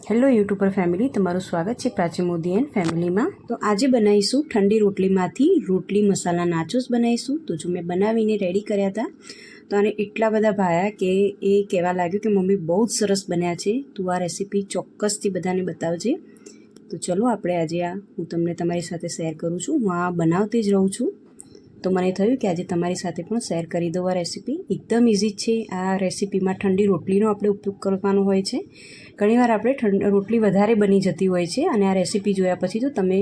Hello YouTuber family, તમારું સ્વાગત છે પ્રાચી મોદી એન્ડ ફેમિલીમાં। તો આજે બનાવીશું ઠંડી રોટલીમાંથી રોટલી મસાલા નાચોસ બનાવીશું। તો જો મેં બનાવીને રેડી કર્યા હતા તો આને એટલા બધા ભાયા કે એ કહેવા લાગ્યું કે મમ્મી બહુ જ સરસ બન્યા છે, તું આ રેસીપી ચોક્કસથી બધાને બતાવજે। તો ચલો આપણે આજે હું તમને તમારી સાથે શેર કરું છું। હું આ બનાવતી જ રહું છું તો મને થયું કે આજે તમારી સાથે પણ શેર કરી દઉં। આ રેસીપી એકદમ ઇઝી છે। આ રેસીપીમાં ઠંડી રોટલીનો આપણે ઉપયોગ કરવાનો હોય છે। ઘણીવાર આપણે રોટલી વધારે બની જતી હોય છે અને આ રેસીપી જોયા પછી તો તમે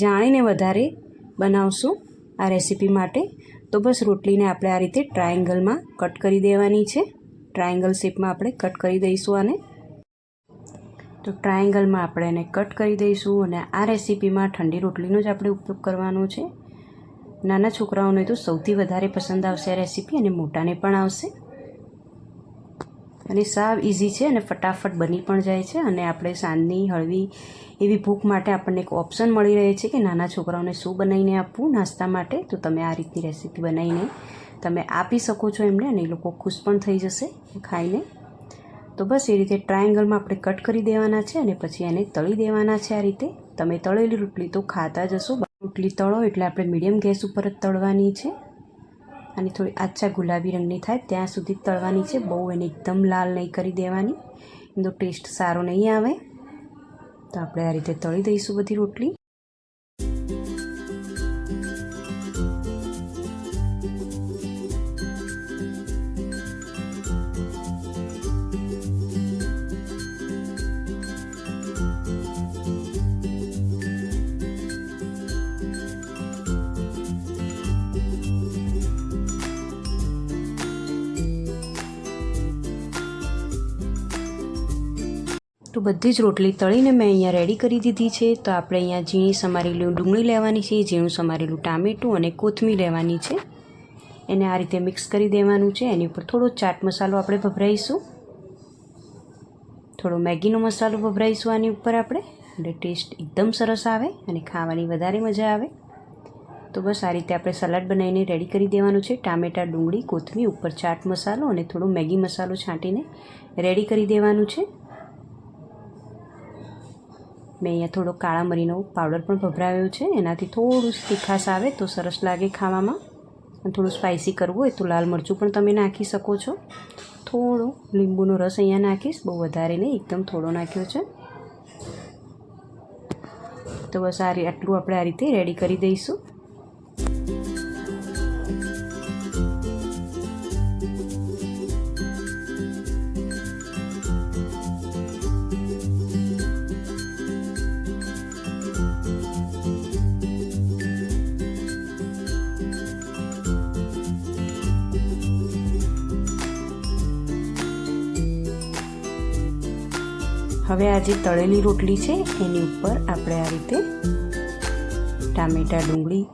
જાણીને વધારે બનાવશો આ રેસીપી માટે। તો બસ રોટલીને આપણે આ રીતે ટ્રાયેંગલમાં કટ કરી દેવાની છે। ટ્રાયેંગલ શેપમાં આપણે કટ કરી દઈશું આને। તો ટ્રાયેંગલમાં આપણે એને કટ કરી દઈશું અને આ રેસીપીમાં ઠંડી રોટલીનો જ આપણે ઉપયોગ કરવાનો છે। નાના છોકરાઓને તો સૌથી વધારે પસંદ આવશે આ રેસીપી અને મોટાને પણ આવશે અને સાવ ઇઝી છે અને ફટાફટ બની પણ જાય છે। અને આપણે સાંજની હળવી એવી ભૂખ માટે આપણને એક ઓપ્શન મળી રહે છે કે નાના છોકરાઓને શું બનાવીને આપવું નાસ્તા માટે। તો તમે આ રીતની રેસીપી બનાવીને તમે આપી શકો છો એમને અને એ લોકો ખુશ પણ થઈ જશે ખાઈને। તો બસ એ રીતે ટ્રાયેંગલમાં આપણે કટ કરી દેવાના છે અને પછી એને તળી દેવાના છે। આ રીતે તમે તળેલી રોટલી તો ખાતા જ હશો। રોટલી તળો એટલે આપણે મીડિયમ ગેસ ઉપર જ તળવાની છે અને થોડી આછા ગુલાબી રંગની થાય ત્યાં સુધી તળવાની છે। બહુ એને એકદમ લાલ નહીં કરી દેવાની, એનો ટેસ્ટ સારો નહીં આવે। તો આપણે આ રીતે તળી દઈશું બધી રોટલી। તો બધી જ રોટલી તળીને મેં અહીંયા રેડી કરી દીધી છે। તો આપણે અહીંયા ઝીણી સમારેલું ડુંગળી લેવાની છે, ઝીણું સમારેલું ટામેટું અને કોથમીર લેવાની છે। એને આ રીતે મિક્સ કરી દેવાનું છે। એની ઉપર થોડો ચાટ મસાલો આપણે ભભરાઈશું, થોડો મેગીનો મસાલો ભભરાઈશું આની ઉપર આપણે, એટલે ટેસ્ટ એકદમ સરસ આવે અને ખાવાની વધારે મજા આવે। તો બસ આ રીતે આપણે સલાડ બનાવીને રેડી કરી દેવાનું છે। ટામેટાં, ડુંગળી, કોથમીર, ઉપર ચાટ મસાલો અને થોડો મેગી મસાલો છાંટીને રેડી કરી દેવાનું છે। મેં અહીંયા થોડો કાળા મરીનો પાવડર પણ ભભરાવ્યો છે, એનાથી થોડું તીખાશ આવે તો સરસ લાગે ખાવામાં। અને થોડું સ્પાઇસી કરવું હોય તો લાલ મરચું પણ તમે નાખી શકો છો। થોડો લીંબુનો રસ અહીંયા નાખીશ, બહુ વધારે નહીં, એકદમ થોડો નાખ્યો છે। તો બસ આટલું આપણે આ રીતે રેડી કરી દઈશું। હવે આ જે તળેલી રોટલી છે એની ઉપર આપણે આ રીતે ટામેટાં, ડુંગળી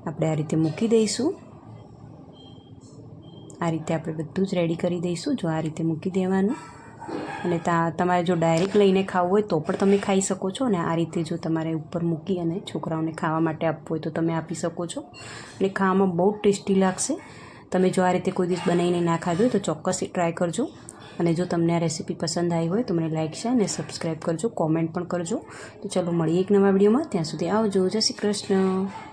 આપણે આ રીતે મૂકી દઈશું। આ રીતે આપણે બધું જ રેડી કરી દઈશું। જો આ રીતે મૂકી દેવાનું અને તમારે જો ડાયરેક્ટ લઈને ખાવું હોય તો પણ તમે ખાઈ શકો છો અને આ રીતે જો તમારે ઉપર મૂકી અને છોકરાઓને ખાવા માટે આપવું હોય તો તમે આપી શકો છો અને ખાવામાં બહુ ટેસ્ટી લાગશે। તમે જો આ રીતે કોઈ દિવસ બનાવીને ના ખાધું હોય તો ચોક્કસ ટ્રાય કરજો। અને જો તમને આ રેસીપી પસંદ આવી હોય તો મને લાઇક, શેર અને સબસ્ક્રાઈબ કરજો, કોમેન્ટ પણ કરજો। તો ચલો મળીએ એક નવા વિડીયોમાં, ત્યાં સુધી આવજો, જય શ્રી કૃષ્ણ।